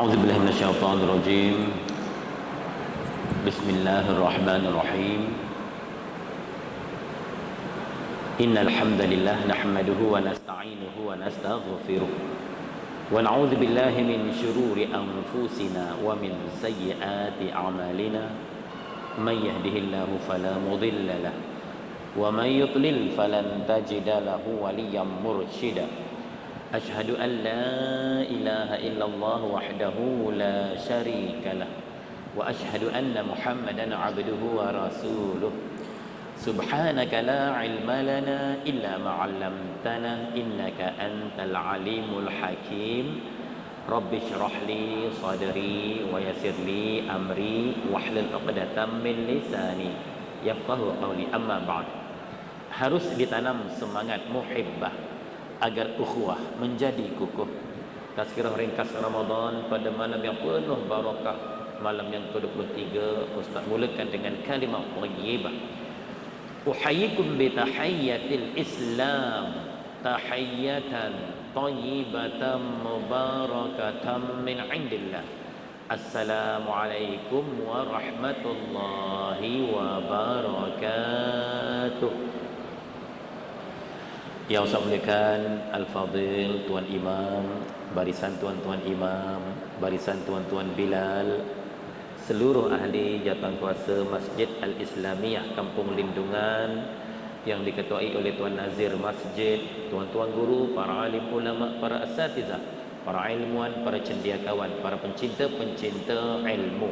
أعوذ بالله من الشيطان الرجيم. بسم الله الرحمن الرحيم. إن الحمد لله نحمده ونستعينه ونستغفره ونعوذ بالله من شرور أنفسنا ومن سيئات أعمالنا. من يهده الله فلا مضل له ومن يضلل فلن تجد له وليا مرشدا. أشهد أن لا إله إلا الله وحده لا شريك له وأشهد أن محمدا عبده ورسوله. سبحانك لا علم لنا إلا ما علمتنا إنك أنت العليم الحكيم. رب اشرح لي صدري ويسر لي أمري واحلل عقدة من لساني يفقه قولي. أما بعد, harus ditanam semangat muhibbah agar ukhuwah menjadi kukuh. Tazkirah ringkas Ramadan pada malam yang penuh barakah, malam yang ke-23. Ustaz mulakan dengan kalimah thayyibah. Uhayyikum bi tahiyyatil Islam, tahiyyatan thayyibatan mubarakatan min indillah. Assalamualaikum warahmatullahi wabarakatuh. Yang saya muliakan Al-Fadhil Tuan Imam, barisan tuan-tuan imam, barisan tuan-tuan Bilal, seluruh ahli jawatan kuasa Masjid Al-Islamiyah Kampung Lindungan yang diketuai oleh Tuan Nazir Masjid, tuan-tuan guru, para alim ulama, para asatizah, para ilmuwan, para cendekiawan, para pencinta-pencinta ilmu,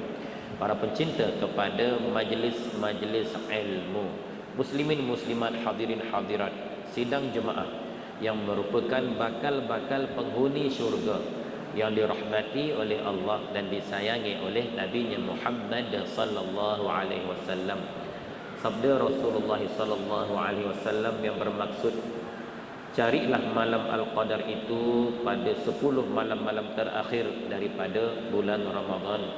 para pencinta kepada majlis-majlis ilmu, muslimin muslimat, hadirin hadirat sidang jemaah yang merupakan bakal-bakal penghuni syurga yang dirahmati oleh Allah dan disayangi oleh Nabi Muhammad sallallahu alaihi wasallam. Sabda Rasulullah sallallahu alaihi wasallam yang bermaksud, carilah malam Al-Qadar itu pada 10 malam-malam terakhir daripada bulan Ramadan.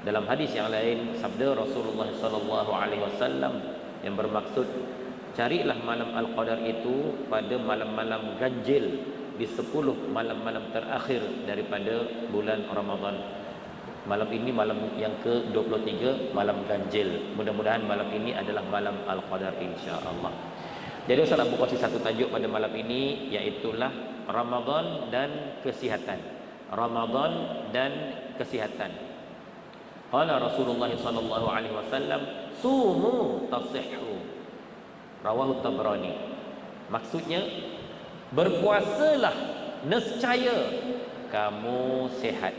Dalam hadis yang lain, sabda Rasulullah sallallahu alaihi wasallam yang bermaksud, carilah malam Al-Qadar itu pada malam-malam ganjil di 10 malam-malam terakhir daripada bulan Ramadan. Malam ini malam yang ke-23, malam ganjil. Mudah-mudahan malam ini adalah malam Al-Qadar insya-Allah. Jadi saya nak berkongsi satu tajuk pada malam ini, iaitulah Ramadan dan kesihatan. Ramadan dan kesihatan. Qala Rasulullah sallallahu alaihi wasallam, sumu tasihhu. Rawahu Tabrani. Maksudnya, berpuasalah nescaya kamu sehat.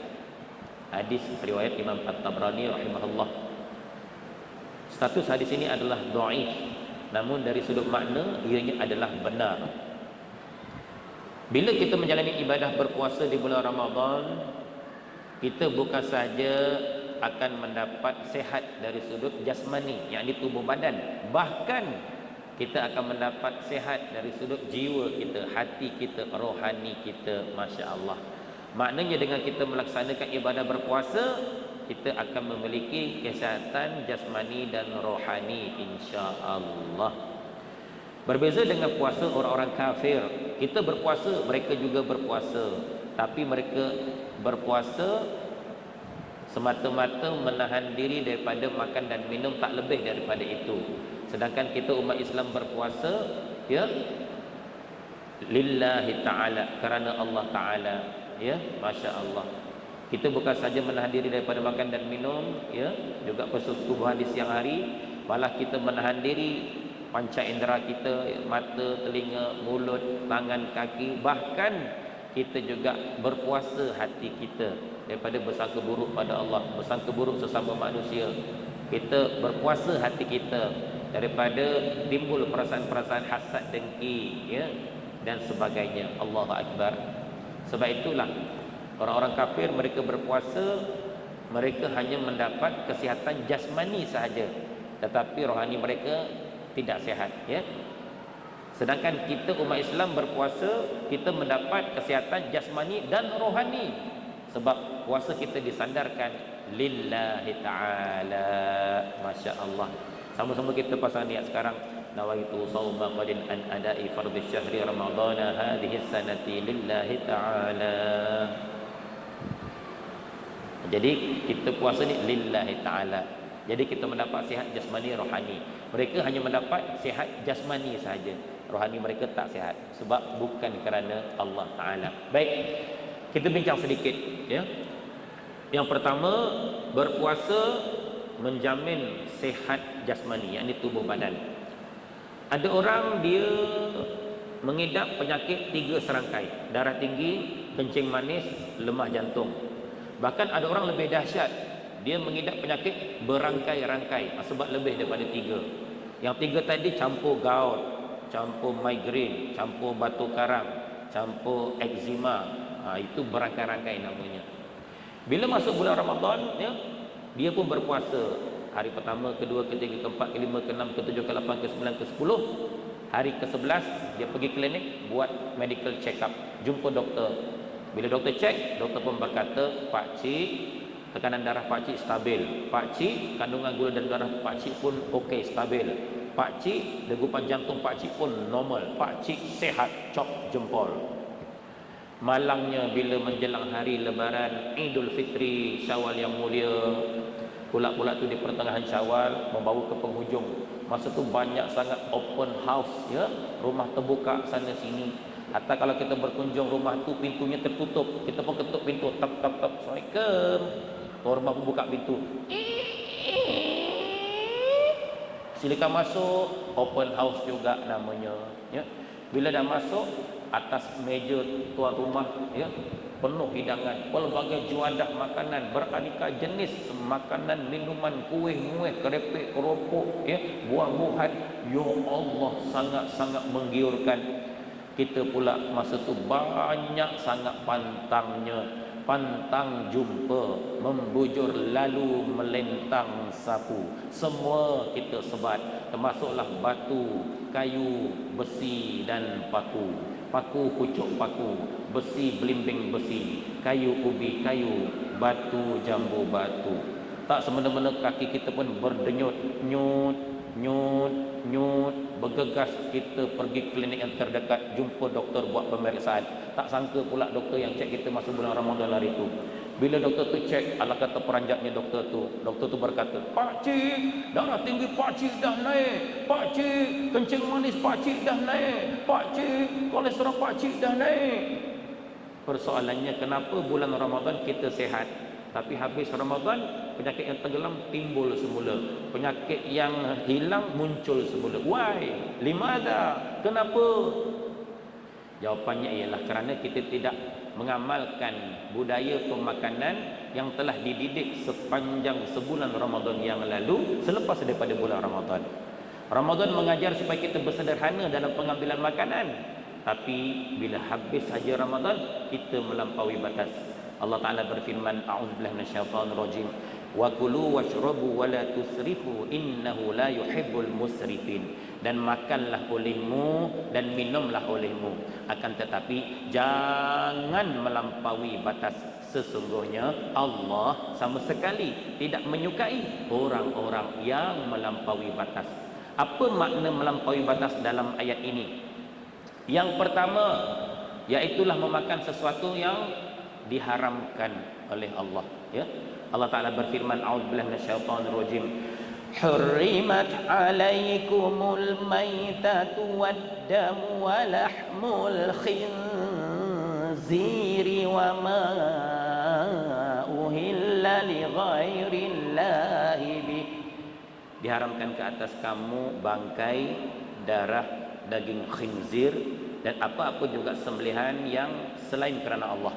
Hadis riwayat Imam At-Tabrani rahimahullah. Status hadis ini adalah dhaif, namun dari sudut makna ianya adalah benar. Bila kita menjalani ibadah berpuasa di bulan Ramadan, kita bukan sahaja akan mendapat sehat dari sudut jasmani, yakni tubuh badan, bahkan kita akan mendapat sehat dari sudut jiwa kita, hati kita, rohani kita. Masya Allah. Maknanya dengan kita melaksanakan ibadah berpuasa, kita akan memiliki kesihatan jasmani dan rohani insya Allah. Berbeza dengan puasa orang-orang kafir, kita berpuasa, mereka juga berpuasa, tapi mereka berpuasa semata-mata menahan diri daripada makan dan minum, tak lebih daripada itu. Sedangkan kita umat Islam berpuasa, ya, lillahi ta'ala, kerana Allah Ta'ala, ya, Masya Allah. Kita bukan saja menahan diri daripada makan dan minum, ya, juga persetubuhan di siang hari, malah kita menahan diri panca indera kita, mata, telinga, mulut, tangan, kaki, bahkan kita juga berpuasa hati kita daripada bersangka buruk pada Allah, bersangka buruk sesama manusia. Kita berpuasa hati kita daripada timbul perasaan-perasaan hasad, dengki, ya, dan sebagainya. Allahu Akbar. Sebab itulah orang-orang kafir, mereka berpuasa, mereka hanya mendapat kesihatan jasmani sahaja, tetapi rohani mereka tidak sehat, ya. Sedangkan kita umat Islam berpuasa, kita mendapat kesihatan jasmani dan rohani, sebab puasa kita disandarkan lillahi ta'ala. Masya Allah. Sama-sama kita pasang niat sekarang. Nawaitu sawma qadin an adai fardhi syahri ramadana hadhihi sanati lillahi ta'ala. Jadi kita puasa ni lillahi ta'ala. Jadi kita mendapat sihat jasmani rohani. Mereka hanya mendapat sihat jasmani sahaja. Rohani mereka tak sihat sebab bukan kerana Allah Ta'ala. Baik, kita bincang sedikit ya. Yang pertama, berpuasa menjamin sihat jasmani, yakni tubuh badan. Ada orang dia mengidap penyakit 3 serangkai, darah tinggi, kencing manis, lemah jantung. Bahkan ada orang lebih dahsyat, dia mengidap penyakit berangkai-rangkai sebab lebih daripada 3. Yang 3 tadi campur gout, campur migrain, campur batu karang, campur eczema. Itu berangkai-rangkai namanya. Bila masuk bulan Ramadan ya, dia pun berpuasa. Hari pertama, kedua, ketiga, keempat, kelima, keenam, ketujuh, ke-8, ke-9, ke-10. Hari ke-11 dia pergi klinik buat medical check up, jumpa doktor. Bila doktor cek, doktor pun berkata, Pak Cik, tekanan darah Pak Cik stabil. Pak Cik, kandungan gula dalam darah Pak Cik pun okey, stabil. Pak Cik, degupan jantung Pak Cik pun normal. Pak Cik sehat, cop jempol. Malangnya bila menjelang hari lebaran Idul Fitri, Syawal yang mulia, pula tu di pertengahan Syawal membawa ke penghujung. Masa tu banyak sangat open house ya, rumah terbuka sana sini. Hatta kalau kita berkunjung rumah tu pintunya tertutup, kita pun ketuk pintu, tap tap tap, Assalamualaikum. Tuan rumah pun buka pintu. Silakan masuk, open house juga namanya ya. Bila dah masuk, atas meja tuan rumah ya, penuh hidangan, pelbagai juadah makanan, beraneka jenis makanan, minuman, kuih-muih, kerepek, keropok ya, buah-buahan. Ya Allah, sangat-sangat menggiurkan. Kita pula masa tu banyak sangat pantangnya, pantang jumpa, membujur lalu melentang sapu. Semua kita sebat, termasuklah batu, kayu, besi dan paku. Paku pucuk paku, besi belimbing besi, kayu ubi kayu, batu jambu batu. Tak semena-mena kaki kita pun berdenyut, nyut, nyut, nyut, bergegas kita pergi klinik yang terdekat, jumpa doktor buat pemeriksaan. Tak sangka pula doktor yang cek kita masa bulan Ramadan hari itu. Bila doktor tu cek, ala kata peranjatnya doktor tu berkata, Pak Cik, darah tinggi Pak Cik dah naik. Pak Cik, kencing manis Pak Cik dah naik. Pak Cik, kolesterol Pak Cik dah naik. Persoalannya, kenapa bulan Ramadan kita sehat, tapi habis Ramadan penyakit yang tenggelam timbul semula, penyakit yang hilang muncul semula. Why? Limada? Kenapa? Jawapannya ialah kerana kita tidak mengamalkan budaya pemakanan yang telah dididik sepanjang sebulan Ramadan yang lalu selepas daripada bulan Ramadan. Ramadan mengajar supaya kita bersederhana dalam pengambilan makanan, tapi bila habis saja Ramadan kita melampaui batas. Allah Ta'ala berfirman, a'udzubillahi minasyaitonir rajim, wa kulu washrabu wa la tusrifu innahu la yuhibbul musrifin. Dan makanlah olehmu dan minumlah olehmu, akan tetapi jangan melampaui batas. Sesungguhnya Allah sama sekali tidak menyukai orang-orang yang melampaui batas. Apa makna melampaui batas dalam ayat ini? Yang pertama, iaitulah memakan sesuatu yang diharamkan oleh Allah ya. Allah Ta'ala berfirman, a'udzubillahi minasyaitonir rajim, hurrimat 'alaikumul maitatu wad-damu wa lahmul khinziri wa ma uhilla li ghairillahi bih. Diharamkan ke atas kamu bangkai, darah, daging khinzir dan apa-apa juga sembelihan yang selain kerana Allah.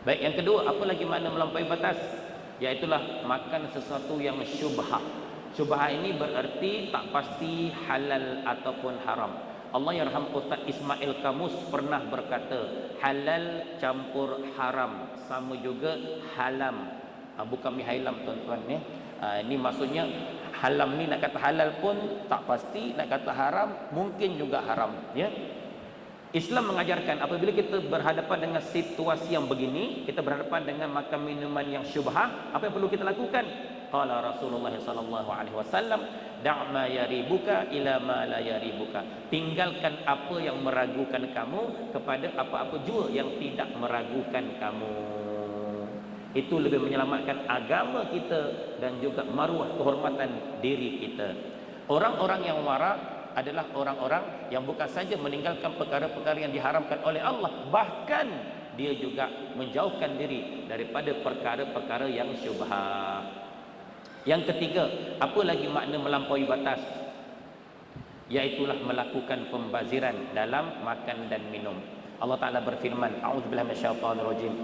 Baik, yang kedua, apa lagi makna melampaui batas? Iaitulah makan sesuatu yang syubhah. Syubhah ini berarti tak pasti halal ataupun haram. Allah yarham Ustaz Ismail Kamus pernah berkata, halal campur haram sama juga halam. Bukan mihailam tuan-tuan ya. Ini maksudnya halam ni nak kata halal pun tak pasti, nak kata haram mungkin juga haram ya. Islam mengajarkan apabila kita berhadapan dengan situasi yang begini, kita berhadapan dengan makan minuman yang syubhah, apa yang perlu kita lakukan? Qala Rasulullah sallallahu alaihi wasallam, da' ma yaribuka ila ma la yaribuka. Tinggalkan apa yang meragukan kamu kepada apa-apa jua yang tidak meragukan kamu. Itu lebih menyelamatkan agama kita dan juga maruah kehormatan diri kita. Orang-orang yang wara adalah orang-orang yang bukan saja meninggalkan perkara-perkara yang diharamkan oleh Allah, bahkan dia juga menjauhkan diri daripada perkara-perkara yang syubhat. Yang ketiga, apa lagi makna melampaui batas? Iaitulah melakukan pembaziran dalam makan dan minum. Allah Ta'ala berfirman, a'udzubillahi minasyaitonir rajim,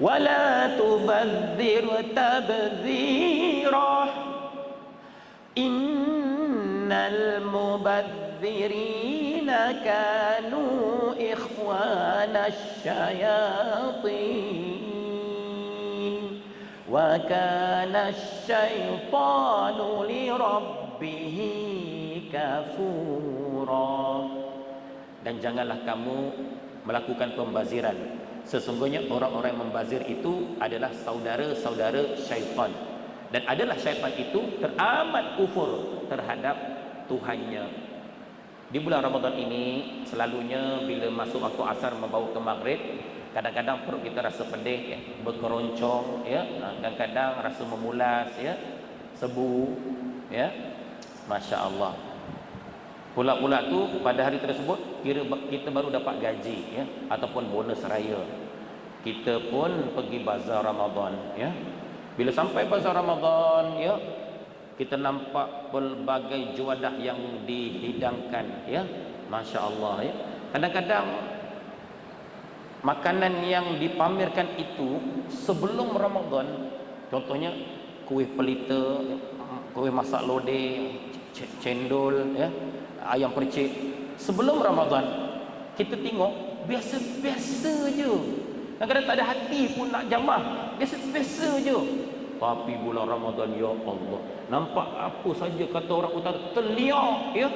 wala tubadzir tabdzira innal mubadzirina kanu ikhwanasy syayatin wa kana syaitanu li rabbih kafura. Dan janganlah kamu melakukan pembaziran. Sesungguhnya orang-orang yang membazir itu adalah saudara-saudara syaitan, dan adalah syaitan itu teramat kufur terhadap Tuhannya. Di bulan Ramadan ini selalunya bila masuk waktu asar membawa ke maghrib, kadang-kadang perut kita rasa pedih, ya, berkeroncong, ya, kadang-kadang rasa memulas, ya, sebu, ya, Masya Allah. Pula-pula tu pada hari tersebut kira kita baru dapat gaji, ya, ataupun bonus raya. Kita pun pergi bazar Ramadan, ya. Bila sampai bazar Ramadan, ya, kita nampak pelbagai juadah yang dihidangkan, ya, Masya Allah, ya. Kadang-kadang makanan yang dipamerkan itu sebelum Ramadan, contohnya kuih pelita, kuih masak lodeh, cendol, ya, ayam percik. Sebelum Ramadan kita tengok biasa-biasa je, kadang-kadang tak ada hati pun nak jamah, biasa-biasa je. Tapi bulan Ramadan, ya Allah, nampak apa saja kata orang utara terliak, ya,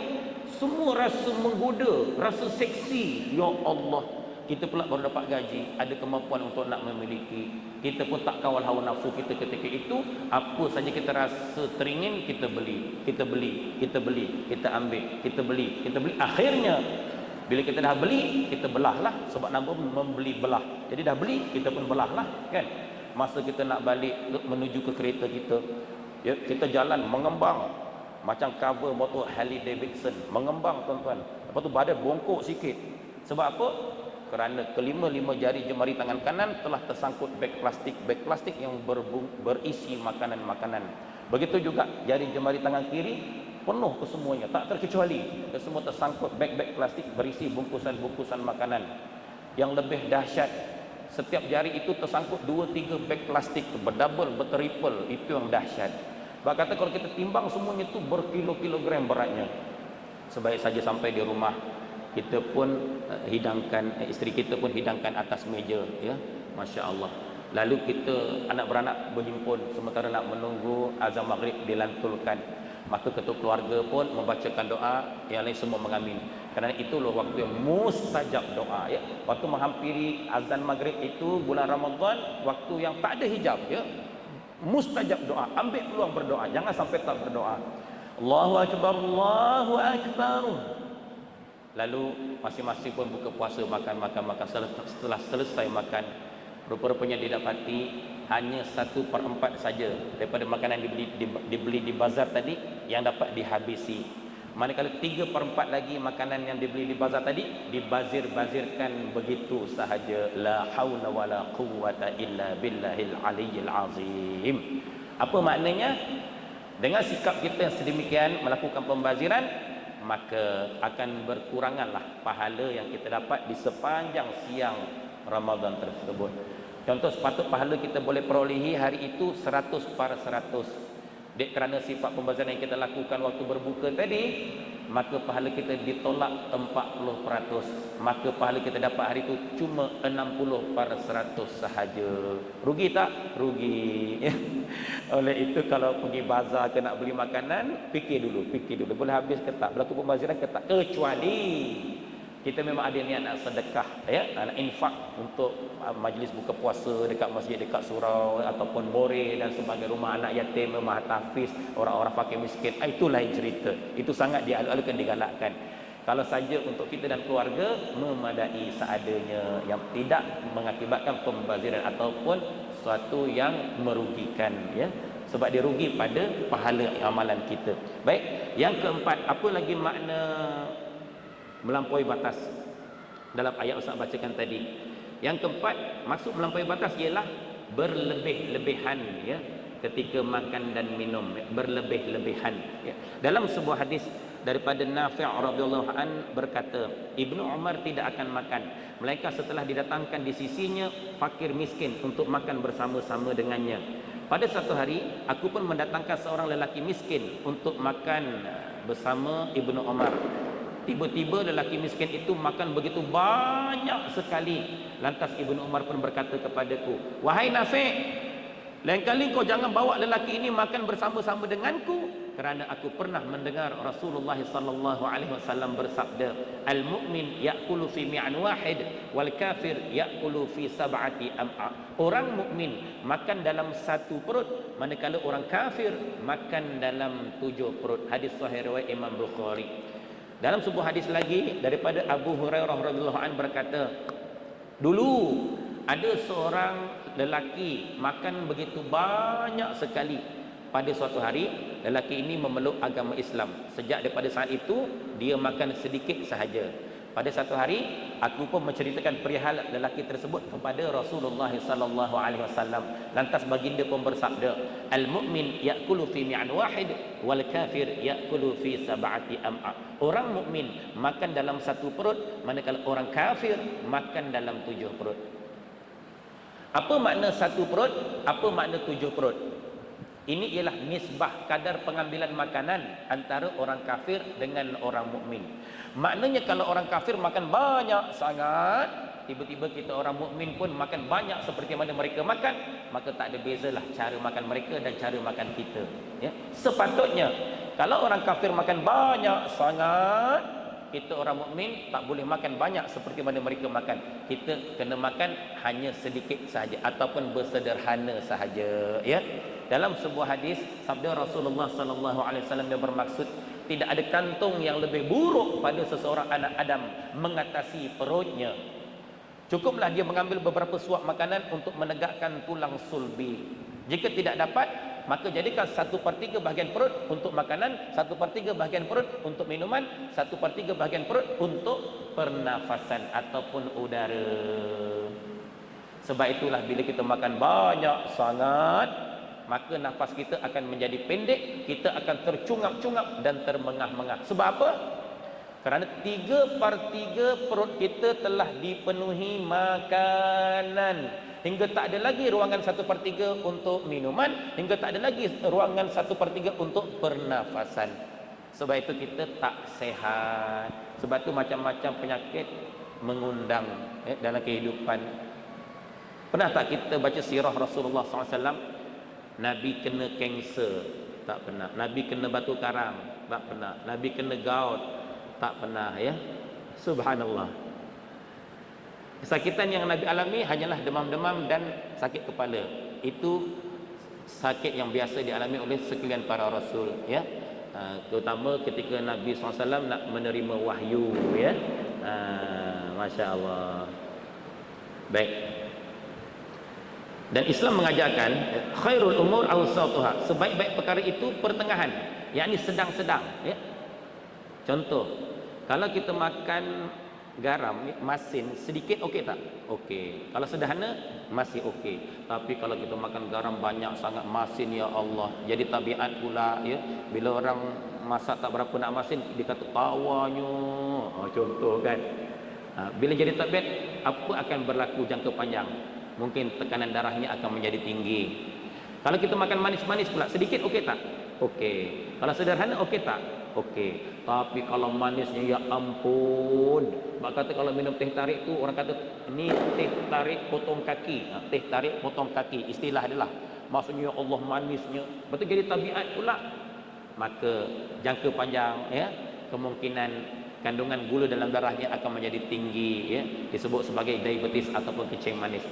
semua rasa menggoda, rasa seksi, ya Allah. Kita pula baru dapat gaji, ada kemampuan untuk nak memiliki, kita pun tak kawal hawa nafsu kita ketika itu. Apa saja kita rasa teringin, kita beli, kita beli, kita beli, kita ambil, kita beli, kita beli. Akhirnya bila kita dah beli, kita belah lah, sebab nama membeli belah. Jadi dah beli, kita pun belah lah, kan. Masa kita nak balik menuju ke kereta kita, ya, kita jalan mengembang macam cover motor Harley Davidson, mengembang tuan-tuan. Lepas tu badan bongkok sikit. Sebab apa? Kerana kelima-lima jari jemari tangan kanan telah tersangkut beg plastik yang berisi makanan-makanan. Begitu juga jari jemari tangan kiri penuh kesemuanya, tak terkecuali, semua tersangkut beg-beg plastik berisi bungkusan-bungkusan makanan. Yang lebih dahsyat, setiap jari itu tersangkut 2-3 beg plastik, berdouble, bertriple. Itu yang dahsyat. Sebab kata kalau kita timbang semuanya itu berkilo-kilogram beratnya. Sebaik saja sampai di rumah, kita pun hidangkan, isteri kita pun hidangkan atas meja, ya, Masya Allah. Lalu kita anak beranak berhimpun sementara nak menunggu azan maghrib dilantulkan. Maka ketua keluarga pun membacakan doa, yang lain semua mengamin. Kerana itulah waktu yang mustajab doa, ya. Waktu menghampiri azan maghrib itu bulan Ramadan, waktu yang tak ada hijab, ya, mustajab doa. Ambil peluang berdoa, jangan sampai tak berdoa. Allahu Akbar, Allahu Akbar. Lalu masing-masing pun buka puasa, makan. Setelah selesai makan, rupa-rupanya didapati hanya 1/4 saja daripada makanan dibeli di bazar tadi yang dapat dihabisi. Manakala 3/4 lagi makanan yang dibeli di bazar tadi dibazir-bazirkan begitu sahaja. La haula wala quwwata illa billahil aliyyil azim. Apa maknanya? Dengan sikap kita yang sedemikian melakukan pembaziran, maka akan berkuranganlah pahala yang kita dapat di sepanjang siang Ramadan tersebut. Contoh, sepatut pahala kita boleh perolehi hari itu 100/100. Dek, kerana sifat pembaziran yang kita lakukan waktu berbuka tadi, maka pahala kita ditolak 40%. Maka pahala kita dapat hari itu cuma 60% sahaja. Rugi tak? Rugi. Oleh itu kalau pergi bazar ke nak beli makanan, fikir dulu boleh habis ke tak, berlaku pembaziran ke tak. Kecuali kita memang ada niat nak sedekah, ya, nak infak untuk majlis buka puasa dekat masjid, dekat surau, ataupun boreh dan sebagai rumah anak yatim, rumah tahfiz, orang-orang fakir miskin, itu lain cerita. Itu sangat dialur-alurkan, digalakkan. Kalau saja untuk kita dan keluarga, memadai seadanya yang tidak mengakibatkan pembaziran ataupun sesuatu yang merugikan, ya, sebab dia rugi pada pahala amalan kita. Baik, yang keempat, apa lagi makna melampaui batas dalam ayat Ustaz bacakan tadi? Yang keempat, maksud melampaui batas ialah berlebih-lebihan, ya, ketika makan dan minum, berlebih-lebihan, ya. Dalam sebuah hadis daripada Nafi' radhiyallahu an berkata, Ibnu Umar tidak akan makan melainkan setelah didatangkan di sisinya fakir miskin untuk makan bersama-sama dengannya. Pada satu hari aku pun mendatangkan seorang lelaki miskin untuk makan bersama Ibnu Umar. Tiba-tiba lelaki miskin itu makan begitu banyak sekali. Lantas Ibnu Umar pun berkata kepadaku, "Wahai Nafi', lain kali kau jangan bawa lelaki ini makan bersama-sama denganku, kerana aku pernah mendengar Rasulullah sallallahu alaihi wasallam bersabda, al-mu'min ya'kulu fi mi'an wahid wal kafir ya'kulu fi sab'ati am'a." Orang mukmin makan dalam satu perut, manakala orang kafir makan dalam 7 perut. Hadis sahih riwayat Imam Bukhari. Dalam sebuah hadis lagi daripada Abu Hurairah radhiyallahu anhu berkata, dulu ada seorang lelaki makan begitu banyak sekali. Pada suatu hari lelaki ini memeluk agama Islam. Sejak daripada saat itu dia makan sedikit sahaja. Pada satu hari aku pun menceritakan perihal lelaki tersebut kepada Rasulullah sallallahu alaihi wasallam. Lantas baginda pun bersabda, al-mu'min ya'kulu fi mi'an wahid wal kafir ya'kulu fi sab'ati am'a. Orang mukmin makan dalam satu perut, manakala orang kafir makan dalam 7 perut. Apa makna satu perut? Apa makna 7 perut? Ini ialah nisbah kadar pengambilan makanan antara orang kafir dengan orang mukmin. Maknanya kalau orang kafir makan banyak sangat, tiba-tiba kita orang mukmin pun makan banyak seperti mana mereka makan, maka tak ada bezalah cara makan mereka dan cara makan kita, ya. Sepatutnya kalau orang kafir makan banyak sangat, kita orang mukmin tak boleh makan banyak seperti mana mereka makan. Kita kena makan hanya sedikit sahaja ataupun bersederhana sahaja, ya. Dalam sebuah hadis sabda Rasulullah sallallahu alaihi wasallam yang bermaksud, tidak ada kantung yang lebih buruk pada seseorang anak Adam mengatasi perutnya. Cukuplah dia mengambil beberapa suap makanan untuk menegakkan tulang sulbi. Jika tidak dapat, maka jadikan 1/3 bahagian perut untuk makanan, 1/3 bahagian perut untuk minuman, 1/3 bahagian perut untuk pernafasan ataupun udara. Sebab itulah bila kita makan banyak sangat, maka nafas kita akan menjadi pendek, kita akan tercungap-cungap dan termengah-mengah. Sebab apa? Kerana 3/3 perut kita telah dipenuhi makanan, hingga tak ada lagi ruangan 1/3 untuk minuman, hingga tak ada lagi ruangan 1/3 untuk pernafasan. Sebab itu kita tak sehat. Sebab itu macam-macam penyakit mengundang, dalam kehidupan. Pernah tak kita baca sirah Rasulullah SAW? Nabi kena kanser, tak pernah. Nabi kena batu karang, tak pernah. Nabi kena gout, tak pernah, ya. Subhanallah. Kesakitan yang Nabi alami hanyalah demam-demam dan sakit kepala. Itu sakit yang biasa dialami oleh sekalian para rasul, ya. Terutama ketika Nabi SAW nak menerima wahyu, ya. Masya Allah. Baik. Dan Islam mengajarkan khairul umur awsatuha, sebaik-baik perkara itu pertengahan, yakni sedang-sedang, ya. Contoh, kalau kita makan garam masin sedikit, okey tak? Okey. Kalau sederhana masih okey. Tapi kalau kita makan garam banyak sangat masin, ya Allah, jadi tabiat pula, ya. Bila orang masak tak berapa nak masin, dia kata tawanya. Contoh kan. Bila jadi tabiat, apa akan berlaku jangka panjang? Mungkin tekanan darahnya akan menjadi tinggi. Kalau kita makan manis-manis pula sedikit, okey tak? Okey. Kalau sederhana, okey tak? Okey. Tapi kalau manisnya, ya ampun. Mak kata kalau minum teh tarik tu, orang kata ni teh tarik potong kaki. Teh tarik potong kaki, istilah dia lah. Maksudnya, ya Allah, manisnya betul jadi tabiat pula. Maka jangka panjang, ya, kemungkinan kandungan gula dalam darahnya akan menjadi tinggi, ya. Disebut sebagai diabetes ataupun kencing manis.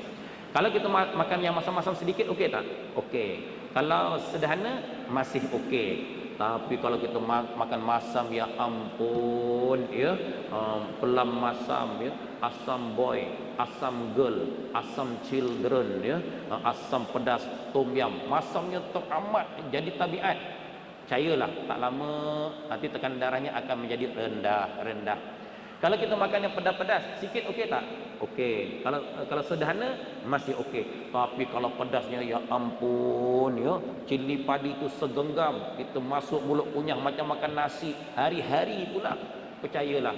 Kalau kita makan yang masam-masam sedikit, okey tak? Okey. Kalau sederhana masih okey. Tapi kalau kita makan masam, ya ampun, ya, pelam masam, ya, asam boy, asam girl, asam children, ya, asam pedas tom yum, masamnya teramat jadi tabiat. Percayalah, tak lama nanti tekanan darahnya akan menjadi rendah. Kalau kita makan yang pedas-pedas sikit, okey tak? Okey. Kalau sederhana masih okey. Tapi kalau pedasnya, ya ampun, ya, cili padi itu segenggam, kita masuk mulut kunyah macam makan nasi hari-hari pula. Percayalah,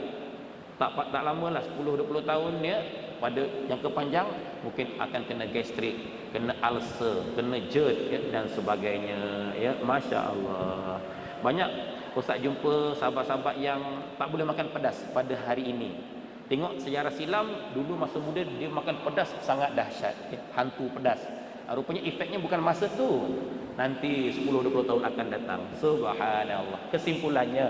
tak lamalah 10-20 tahun, ya, pada yang kepanjang mungkin akan kena gastrik, kena ulcer, kena GERD, ya, dan sebagainya, ya. Masya Allah, banyak Ustaz jumpa sahabat-sahabat yang tak boleh makan pedas pada hari ini. Tengok sejarah silam, dulu masa muda dia makan pedas sangat dahsyat, ya, hantu pedas. Rupanya efeknya bukan masa tu, nanti 10-20 tahun akan datang. Subhanallah. Kesimpulannya,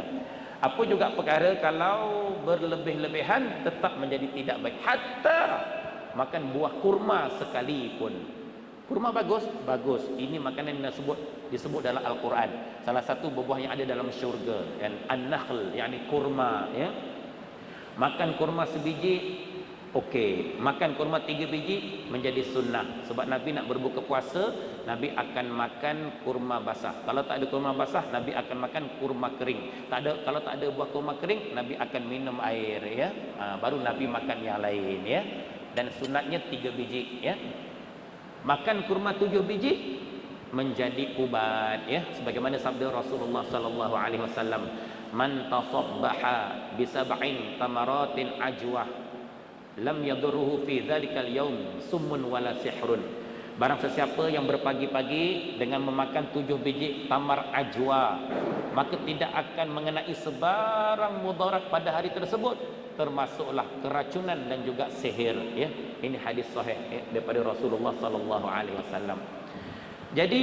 apa juga perkara kalau berlebih-lebihan tetap menjadi tidak baik. Hatta makan buah kurma sekalipun. Kurma bagus, bagus. Ini makanan yang disebut dalam Al-Quran. Salah satu buah yang ada dalam syurga, yang an-nakhl, yakni kurma, ya. Makan kurma sebiji okey, makan kurma 3 biji menjadi sunnah. Sebab Nabi nak berbuka puasa, Nabi akan makan kurma basah. Kalau tak ada kurma basah, Nabi akan makan kurma kering. Kalau tak ada buah kurma kering, Nabi akan minum air, ya. Baru Nabi makan yang lain, ya. Dan sunatnya 3 biji, ya. Makan kurma 7 biji menjadi ubat, ya, sebagaimana sabda Rasulullah sallallahu alaihi wasallam, man tasabbaha bi sab'in tamaratin ajwah lam yadurruhu fi dzalikal yaum summun wala sihrun. Barang sesiapa yang berpagi-pagi dengan memakan 7 biji tamar ajwa, maka tidak akan mengenai sebarang mudarat pada hari tersebut, termasuklah keracunan dan juga sihir, ya. Ini hadis sahih, ya, daripada Rasulullah sallallahu alaihi wasallam. Jadi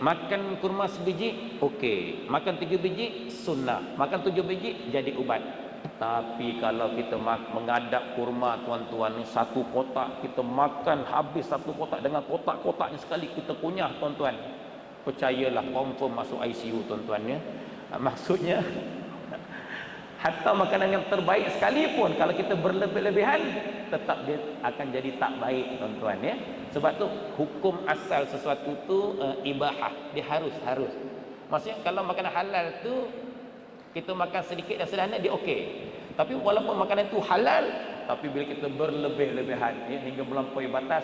makan kurma sebiji okey, makan 3 biji sunnah, makan 7 biji jadi ubat. Tapi kalau kita mengadap kurma, tuan-tuan, satu kotak kita makan habis, satu kotak dengan kotak-kotaknya sekali kita kunyah, tuan-tuan, percayalah confirm masuk ICU, tuan-tuan, ya. Maksudnya hatta makanan yang terbaik sekalipun kalau kita berlebih-lebihan tetap dia akan jadi tak baik, tuan-tuan, ya. Sebab tu hukum asal sesuatu tu ibahah, dia harus. Maksudnya kalau makanan halal tu kita makan sedikit dan sederhana dia okey. Tapi walaupun makanan itu halal, tapi bila kita berlebih-lebihan, ya, hingga melampaui batas,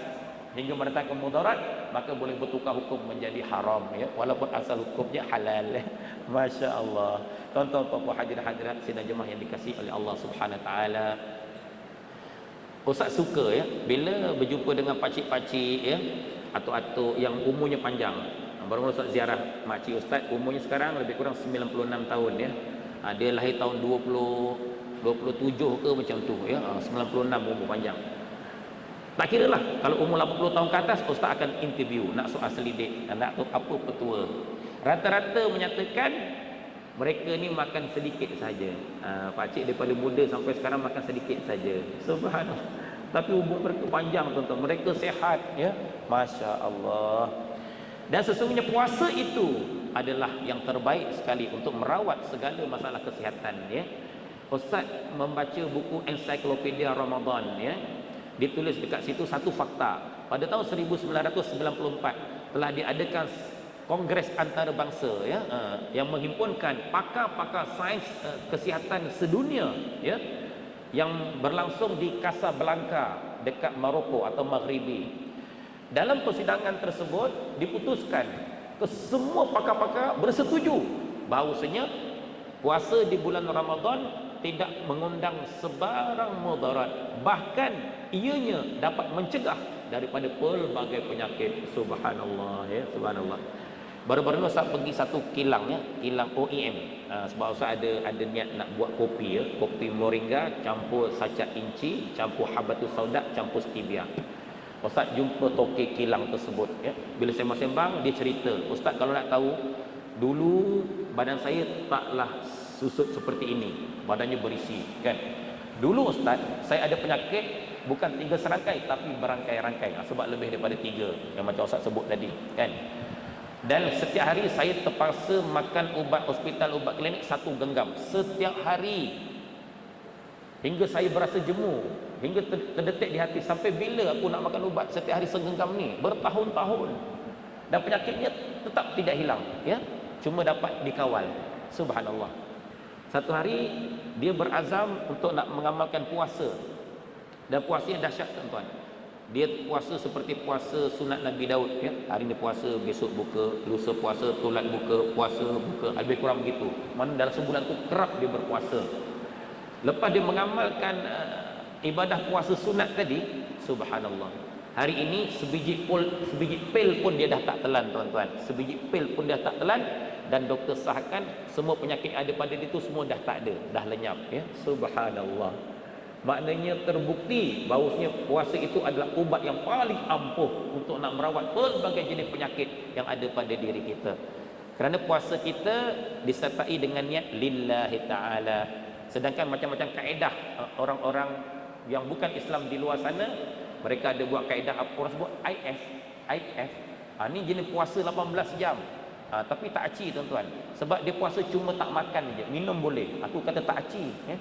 hingga mendatangkan mudarat, maka boleh bertukar hukum menjadi haram, ya, walaupun asal hukumnya halal. Masya Allah. Tuan-tuan, puan-puan, hadirin-hadirat sidang jemaah yang dikasihi oleh Allah Subhanahu Wa Taala. Ustaz suka, ya, bila berjumpa dengan pakcik-pakcik, ya, atuk-atuk yang umurnya panjang. Baru Ustaz ziarah makcik Ustaz, umurnya sekarang lebih kurang 96 tahun, ya. Dia lahir tahun 27 ke macam tu, ya. 96 umur panjang. Tak kira lah, kalau umur 80 tahun ke atas, Ustaz akan interview, nak soal selidik, nak tahu apa petua. Rata-rata menyatakan mereka ni makan sedikit saja. Pakcik daripada muda sampai sekarang makan sedikit saja. Subhanallah. Tapi umur mereka panjang, tuan-tuan. Mereka sihat, ya. Masya Allah. Dan sesungguhnya puasa itu adalah yang terbaik sekali untuk merawat segala masalah kesihatan, ya. Ustaz membaca buku Ensiklopedia Ramadan, ya. Ditulis dekat situ satu fakta. Pada tahun 1994 telah diadakan Kongres Antarabangsa, ya, yang menghimpunkan pakar-pakar sains kesihatan sedunia, ya, yang berlangsung di Casablanca dekat Maroko atau Maghribi. Dalam persidangan tersebut diputuskan kesemua pakar-pakar bersetuju bahawasanya puasa di bulan Ramadan tidak mengundang sebarang mudarat, bahkan ianya dapat mencegah daripada pelbagai penyakit. Subhanallah, ya, subhanallah. Baru-baru ni Ustaz pergi satu kilang, ya, kilang OEM. Sebab Ustaz ada niat nak buat kopi, ya, kopi moringa campur sacat inci, campur habatus sauda, campur stevia. Ustaz jumpa tokek kilang tersebut, ya. Bila sembang-sembang dia cerita, Ustaz kalau nak tahu, dulu badan saya taklah susut seperti ini, badannya berisi, kan. Dulu Ustaz saya ada penyakit bukan 3 serangkai tapi berangkai-rangkai, sebab lebih daripada 3 yang macam Ustaz sebut tadi, kan. Dan setiap hari saya terpaksa makan ubat hospital, ubat klinik 1 genggam setiap hari, hingga saya berasa jemu. hingga terdetik di hati, sampai bila aku nak makan ubat setiap hari segenggam ni, bertahun-tahun, dan penyakitnya tetap tidak hilang, ya, cuma dapat dikawal. Subhanallah. Satu hari dia berazam untuk nak mengamalkan puasa, dan puasanya dahsyat tuan-tuan. Dia puasa seperti puasa sunat Nabi Daud, ya. Hari ni puasa, besok buka, lusa puasa, tolak buka, puasa buka, lebih kurang begitu. Mana dalam sebulan tu kerap dia berpuasa. Lepas dia mengamalkan ibadah puasa sunat tadi, subhanallah, hari ini sebiji pil pun dia dah tak telan tuan-tuan. Sebiji pil pun dia tak telan, dan doktor sahkan semua penyakit ada pada dia tu semua dah tak ada, dah lenyap, ya. Subhanallah. Maknanya terbukti bahawasanya puasa itu adalah ubat yang paling ampuh untuk nak merawat pelbagai jenis penyakit yang ada pada diri kita. Kerana puasa kita disertai dengan niat lillahi ta'ala. Sedangkan macam-macam kaedah orang-orang yang bukan Islam di luar sana, mereka ada buat kaedah apa orang sebut IF. Ni jenis puasa 18 jam. Tapi tak aci tuan-tuan. Sebab dia puasa cuma tak makan je, minum boleh. Aku kata tak aci, ya.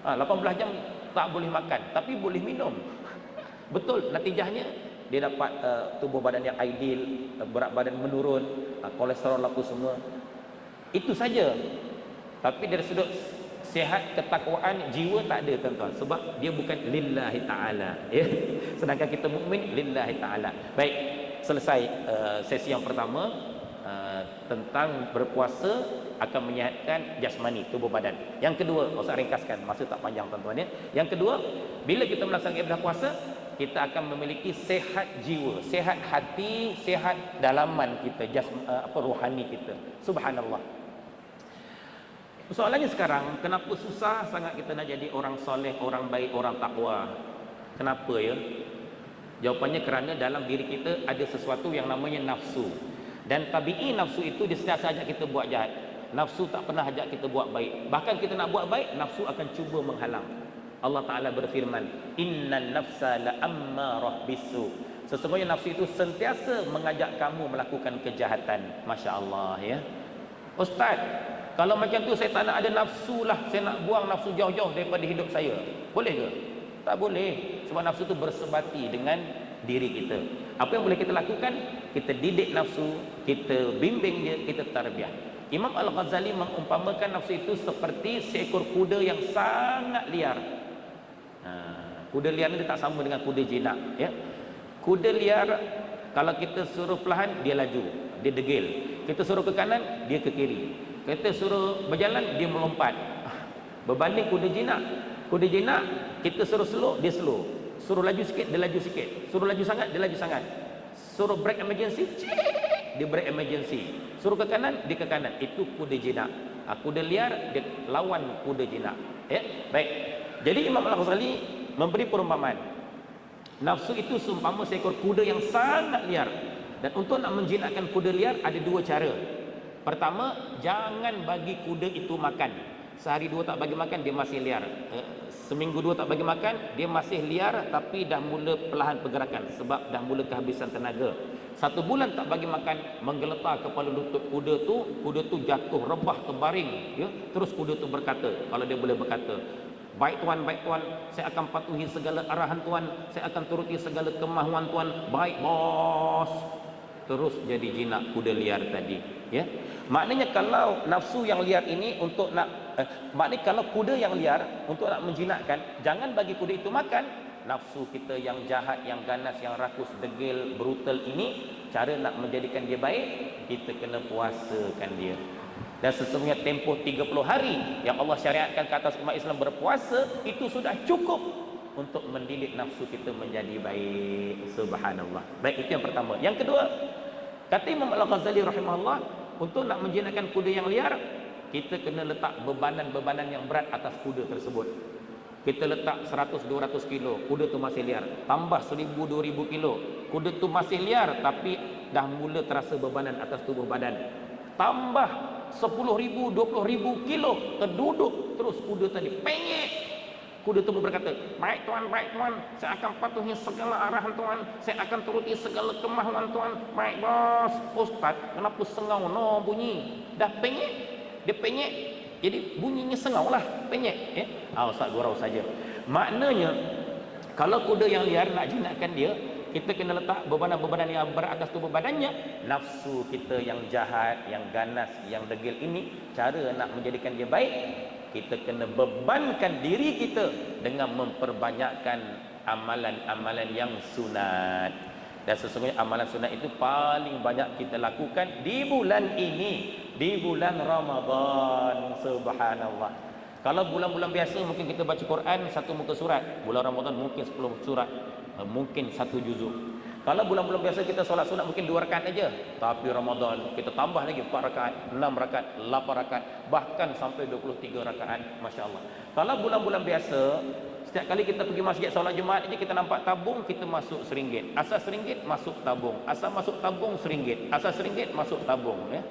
18 jam tak boleh makan, tapi boleh minum. Betul, natijahnya dia dapat tubuh badan yang ideal, berat badan menurun, kolesterol apa semua. Itu saja. Tapi dari sudut sihat, ketakwaan jiwa tak ada tuan-tuan, sebab dia bukan lillahi ta'ala, ya. Sedangkan kita mukmin lillahi ta'ala. Baik, selesai sesi yang pertama tentang berpuasa akan menyihatkan jasmani, tubuh badan. Yang kedua, saya ringkaskan, masa tak panjang tuan-tuan, ya. Yang kedua, bila kita melaksanakan ibadah puasa, kita akan memiliki sehat jiwa, sehat hati, sehat dalaman kita, rohani kita. Subhanallah. Soalannya sekarang, kenapa susah sangat kita nak jadi orang soleh, orang baik, orang takwa? Kenapa, ya? Jawapannya kerana dalam diri kita ada sesuatu yang namanya nafsu. Dan tabi'i nafsu itu dia sentiasa ajak kita buat jahat. Nafsu tak pernah ajak kita buat baik. Bahkan kita nak buat baik, nafsu akan cuba menghalang. Allah Ta'ala berfirman, innan nafsa la'ammarah bisu. Sesungguhnya nafsu itu sentiasa mengajak kamu melakukan kejahatan. Masya Allah, ya. Ustaz, kalau macam tu saya tak nak ada nafsu lah, saya nak buang nafsu jauh-jauh daripada hidup saya, boleh ke? Tak boleh. Sebab nafsu itu bersebati dengan diri kita. Apa yang boleh kita lakukan? Kita didik nafsu, kita bimbing dia, kita tarbiyah. Imam Al-Ghazali mengumpamakan nafsu itu seperti seekor kuda yang sangat liar. Kuda liar ni tak sama dengan kuda jinak, ya. Kuda liar, kalau kita suruh perlahan, dia laju, dia degil. Kita suruh ke kanan, dia ke kiri. Kita suruh berjalan, dia melompat. Berbanding kuda jinak, kita suruh slow, dia slow. Suruh laju sikit, dia laju sikit. Suruh laju sangat, dia laju sangat. Suruh break emergency, dia break emergency. Suruh ke kanan, dia ke kanan. Itu kuda jinak. Kuda liar, dia lawan kuda jinak, ya. Baik. Jadi Imam Al-Ghazali memberi perumpamaan. Nafsu itu seumpama seekor kuda yang sangat liar. Dan untuk nak menjinakkan kuda liar ada dua cara. Pertama, jangan bagi kuda itu makan. Sehari dua tak bagi makan, dia masih liar. Seminggu dua tak bagi makan, dia masih liar, tapi dah mula perlahan pergerakan sebab dah mula kehabisan tenaga. 1 bulan tak bagi makan, menggeletar kepala lutut kuda tu jatuh rebah terbaring, ya. Terus kuda tu berkata, kalau dia boleh berkata, baik tuan, saya akan patuhi segala arahan tuan, saya akan turuti segala kemahuan tuan. Baik bos. Terus jadi jinak kuda liar tadi, ya. Maknanya kalau nafsu yang liar ini untuk nak maknanya kalau kuda yang liar untuk nak menjinakkan, jangan bagi kuda itu makan. Nafsu kita yang jahat, yang ganas, yang rakus, degil, brutal ini, cara nak menjadikan dia baik, kita kena puasakan dia. Dan sesungguhnya tempoh 30 hari yang Allah syariatkan ke atas umat Islam berpuasa, itu sudah cukup untuk mendidik nafsu kita menjadi baik. Subhanallah. Baik, itu yang pertama. Yang kedua, kata Imam Al-Ghazali rahimahullah, untuk nak menjinakkan kuda yang liar, kita kena letak bebanan-bebanan yang berat atas kuda tersebut. Kita letak 100-200 kilo, kuda tu masih liar. Tambah 1000-2000 kilo, kuda tu masih liar, tapi dah mula terasa bebanan atas tubuh badan. Tambah 10,000, 20,000 kilo, terduduk terus kuda tadi, pengek. Kuda tu berkata, baik tuan, saya akan patuhi segala arahan tuan, saya akan turuti segala kemahuan tuan. Baik bos. Ustaz, kenapa sengau no bunyi? Dah pengek, dia pengek, jadi bunyinya sengau lah, penyek, Ustaz gurau saja. Maknanya Kalau kuda yang liar nak jinakkan dia, kita kena letak bebanan-bebanan yang berat atas tubuh badannya. Nafsu kita yang jahat, yang ganas, yang degil ini, cara nak menjadikan dia baik, kita kena bebankan diri kita dengan memperbanyakkan amalan-amalan yang sunat. Dan sesungguhnya amalan sunat itu paling banyak kita lakukan di bulan ini, di bulan Ramadan. Subhanallah. Kalau bulan-bulan biasa mungkin kita baca Quran satu muka surat, bulan Ramadan mungkin 10 surat, mungkin satu juzuk. Kalau bulan-bulan biasa kita solat sunat mungkin 2 rakaat aja, tapi Ramadan kita tambah lagi 4 rakaat, 6 rakaat, 8 rakaat, bahkan sampai 23 rakaat, masya-Allah. Kalau bulan-bulan biasa, setiap kali kita pergi masjid solat Jumaat aja kita nampak tabung, kita masuk RM1. Asal RM1 masuk tabung, asal masuk tabung RM1, asal RM1 masuk tabung, ya.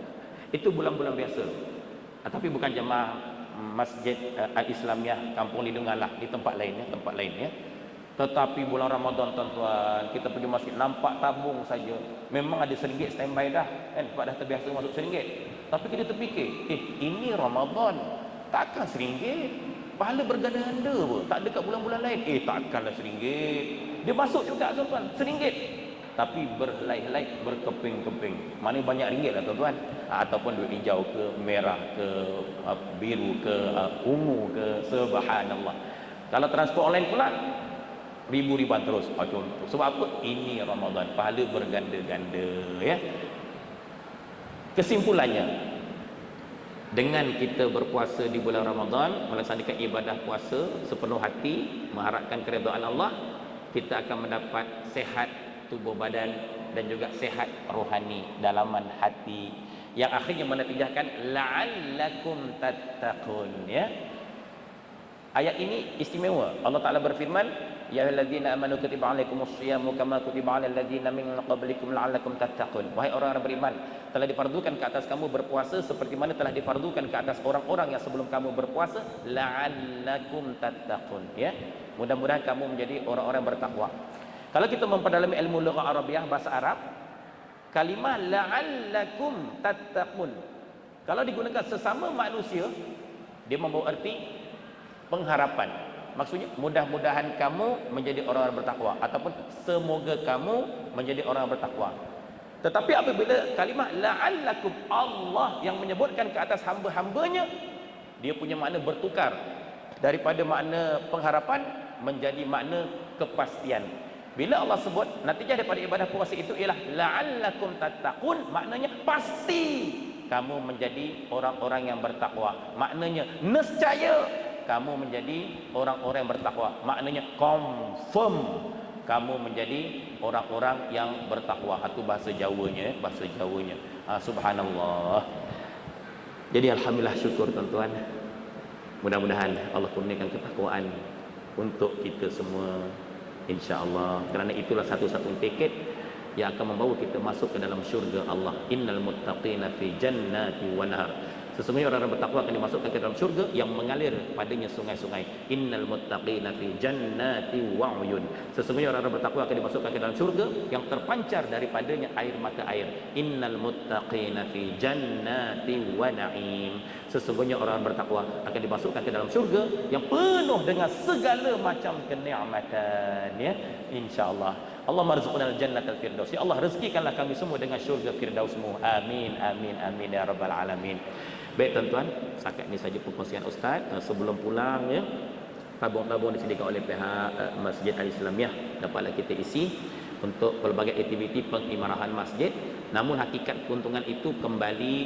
Itu bulan-bulan biasa. Tapi bukan jemaah Masjid Al-Islamiyah Kampung Lindungan lah, di tempat lain ya. Tetapi bulan Ramadan tuan-tuan, kita pergi masjid nampak tabung saja. Memang ada RM1 standby dah kan, sebab dah terbiasa masuk RM1. Tapi kita terfikir, ini Ramadan, takkan RM1? Pahala berganda-ganda pun, tak ada kat bulan-bulan lain. Takkanlah RM1. Dia masuk juga tuan-tuan, RM1. Tapi berhelai-helai, berkeping-keping. Mana banyak ringgit lah tuan-tuan. Ataupun duit hijau ke, merah ke, biru ke, ungu ke, subhanallah. Kalau transport online pula, ribu-ribuan terus. Contoh. Sebab apa? Ini Ramadan, pahala berganda-ganda, ya. Kesimpulannya, dengan kita berpuasa di bulan Ramadan, melaksanakan ibadah puasa sepenuh hati, mengharapkan keridhaan Allah, kita akan mendapat sehat tubuh badan dan juga sehat rohani, dalaman hati, yang akhirnya menatijahkan la'allakum tattaqun, ya. Ayat ini istimewa. Allah Taala berfirman, ya ayyuhallazina amanu kutiba alaikumus syiyamu kama kutiba alal ladzina min qablikum la'allakum tattaqun. Wahai orang-orang beriman, telah difardukan ke atas kamu berpuasa seperti mana telah difardukan ke atas orang-orang yang sebelum kamu berpuasa, la'allakum tattaqun, ya. Mudah-mudahan kamu menjadi orang-orang bertakwa. Kalau kita memperdalami ilmu lughah Arabiah, bahasa Arab, kalimah la'allakum tattaqun kalau digunakan sesama manusia, dia membawa arti pengharapan. Maksudnya mudah-mudahan kamu menjadi orang-orang bertakwa, ataupun semoga kamu menjadi orang bertakwa. Tetapi apabila kalimah la'allakum, Allah yang menyebutkan ke atas hamba-hambanya, dia punya makna bertukar daripada makna pengharapan menjadi makna kepastian. Bila Allah sebut natijah daripada ibadah puasa itu ialah la'allakum tattaqun, maknanya pasti kamu menjadi orang-orang yang bertakwa. Maknanya nescaya kamu menjadi orang-orang yang bertakwa. Maknanya confirm kamu menjadi orang-orang yang bertakwa. Itu bahasa Jawanya, subhanallah. Jadi alhamdulillah, syukur tuan-tuan. Mudah-mudahan Allah kurniakan ketakwaan untuk kita semua, insya-Allah, kerana itulah satu-satunya tiket yang akan membawa kita masuk ke dalam syurga Allah. Innal muttaqina fi jannati wa nahar. Sesungguhnya orang-orang bertakwa akan dimasukkan ke dalam syurga yang mengalir padanya sungai-sungai. Innal muttaqina fi jannati wa uyun. Sesungguhnya orang-orang bertakwa akan dimasukkan ke dalam syurga yang terpancar daripadanya air mata air. Innal muttaqina fi jannati wa na'im. Sesungguhnya orang bertakwa akan dimasukkan ke dalam syurga yang penuh dengan segala macam kenikmatan, ya, insya-Allah. Allah marzuqna al-jannatal firdaus. Ya Allah, rezekikanlah kami semua dengan syurga firdaus-Mu. Amin amin amin ya rabbal alamin. Baik tuan-tuan, setakat ini saja perkongsian Ustaz. Sebelum pulang, ya, tabung-tabung disediakan oleh pihak Masjid Al-Islamiyah dapatlah kita isi untuk pelbagai aktiviti pengimarahan masjid. Namun hakikat keuntungan itu kembali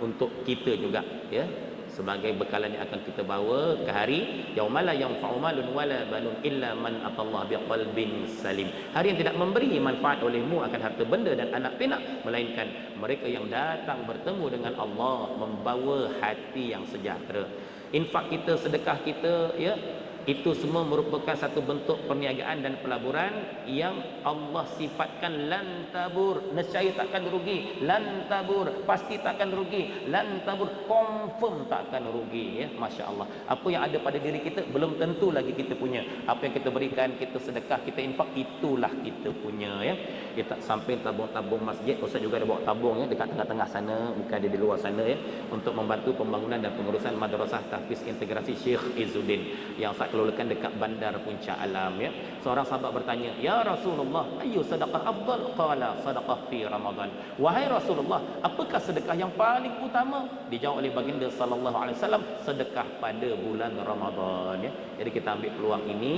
untuk kita juga, ya, sebagai bekalan yang akan kita bawa ke hari yaumala yanfa'u malun wala banun illa man atallaha biqalbin salim. Hari yang tidak memberi manfaat olehmu akan harta benda dan anak pinak, melainkan mereka yang datang bertemu dengan Allah membawa hati yang sejahtera. Infak kita, sedekah kita, ya, itu semua merupakan satu bentuk perniagaan dan pelaburan yang Allah sifatkan lan tabur, nescaya takkan rugi, lan tabur, pasti takkan rugi, lan tabur, confirm takkan rugi, ya, masya-Allah. Apa yang ada pada diri kita belum tentu lagi kita punya. Apa yang kita berikan, kita sedekah, kita infak, itulah kita punya, ya. Kita sampai tabung-tabung masjid, Ustaz juga ada bawa tabung, ya, dekat tengah-tengah sana, bukan ada di luar sana, ya, untuk membantu pembangunan dan pengurusan Madrasah Tahfiz Integrasi Syekh Izzuddin. Yang satu kelolakan dekat bandar Puncak Alam ya. Seorang sahabat bertanya, "Ya Rasulullah, ayu sedekah afdal?" Qala sadaqah fi Ramadan. Wahai Rasulullah, apakah sedekah yang paling utama? Dijawab oleh baginda sallallahu alaihi wasallam, sedekah pada bulan Ramadan ya. Jadi kita ambil peluang ini.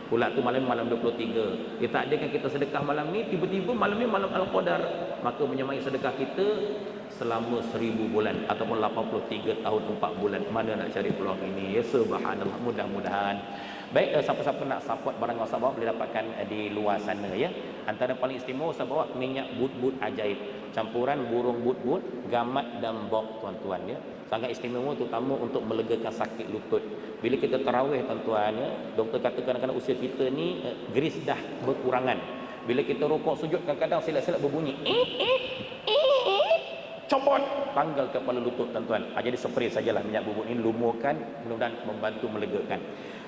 Pula tu malam 23. Kita adakan kita sedekah malam ni, tiba-tiba malam ni malam Al-Qadar. Maka menyamai sedekah kita selama 1000 bulan ataupun 83 tahun 4 bulan. Mana nak cari peluang ini? Ya subhanallah, mudah-mudahan. Baik, siapa-siapa nak support barang Ustaz bawa boleh dapatkan di luar sana ya. Antara paling istimewa Ustaz bawa minyak but-but ajaib. Campuran burung but-but, gamat dan bok tuan-tuan ya. Sangat istimewa terutama untuk melegakan sakit lutut. Bila kita tarawih tuan-tuan ya, doktor kata kadang-kadang usia kita ni geris dah berkurangan. Bila kita rukuk sujud kadang-kadang silap-silap berbunyi copot tanggal kepala lutut tuan-tuan. Jadi spray sajalah minyak bubuk ini, lumurkan, mudah-mudahan membantu melegakan.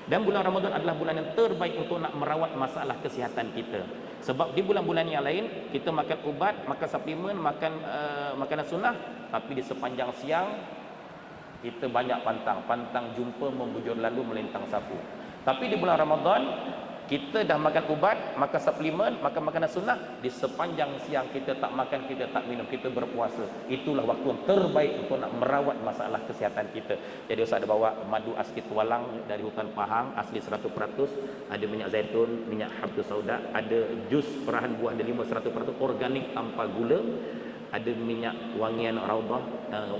Dan bulan Ramadan adalah bulan yang terbaik untuk nak merawat masalah kesihatan kita. Sebab di bulan-bulan yang lain kita makan ubat, makan suplemen, makan makanan sunnah, tapi di sepanjang siang kita banyak pantang jumpa membujur lalu melintang sapu. Tapi di bulan Ramadan kita dah makan ubat, makan suplemen, makan makanan sunnah, di sepanjang siang kita tak makan, kita tak minum, kita berpuasa. Itulah waktu yang terbaik untuk nak merawat masalah kesihatan kita. Jadi Ustaz ada bawa madu asli tualang dari hutan Pahang, asli 100%, ada minyak zaitun, minyak habtus sauda, ada jus perahan buah delima 100% organik tanpa gula, ada minyak wangian raudah,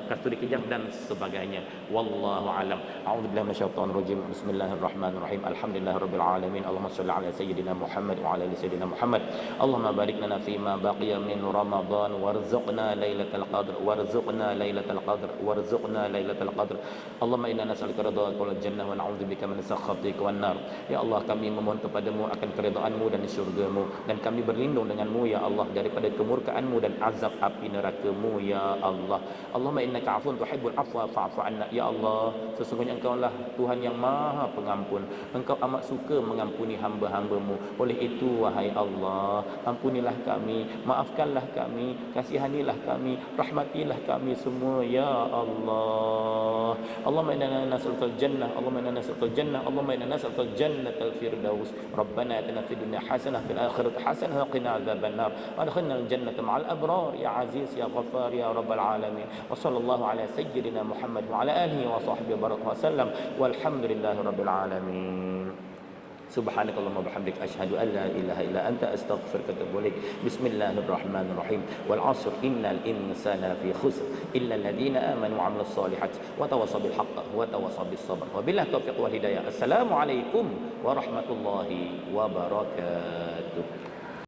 kasturi kejang dan sebagainya. Wallahu alam. A'udzubillahi minasyaitonir rajim. Bismillahirrahmanirrahim. Alhamdulillahirabbil alamin. Allahumma shalli ala sayyidina Muhammad wa ala ali sayyidina Muhammad. Allahumma barik lana fima baqiya min Ramadan warzuqna lailatal qadr warzuqna lailatal qadr warzuqna lailatal qadr. Allahumma inna nas'aluka ridhaka wal jannah wa na'udzubika min sakhatika wan nar. Ya Allah, kami memohon kepadamu akan keridhaan-Mu dan syurga-Mu, dan kami berlindung dengan-Mu ya Allah daripada kemurkaan-Mu dan azab api neraka-Mu ya Allah. Allahumma innaka 'afuwun tuhibbul 'afwa fa'fu 'anna. Ya Allah, sesungguhnya Engkau lah Tuhan yang Maha Pengampun. Engkau amat suka mengampuni hamba-hamba-Mu. Oleh itu wahai Allah, ampunilah kami, maafkanlah kami, kasihanilah kami, rahmatilah kami semua ya Allah. Allahumma inna nas'alukal jannah, Allahumma inna nas'alukal jannah, Allahumma inna nas'alukal jannatal firdaus. Rabbana atina fid dunya hasanah fil akhirati hasanah wa qina adzabannar. Adkhilna al jannata ma'al abrar ya aziz ya ghaffar ya rabbal alamin. Wa sallallahu ala sayyidina Muhammad wa ala alihi wa sahbihi wa sallam walhamdulillahi rabbil alamin. Subhanakallahumma bihamdika asyhadu an la ilaha illa anta astaghfiruka wa atubu ilaik. Bismillahirrahmanirrahim. Wal 'asr innal insana fi khusr illa alladhina amanu wa 'amilus solihati wa tawassaw bil haqq wa tawassaw bis sabr. Wabillahi taufiq wal hidayah. Assalamualaikum warahmatullahi wabarakatuh.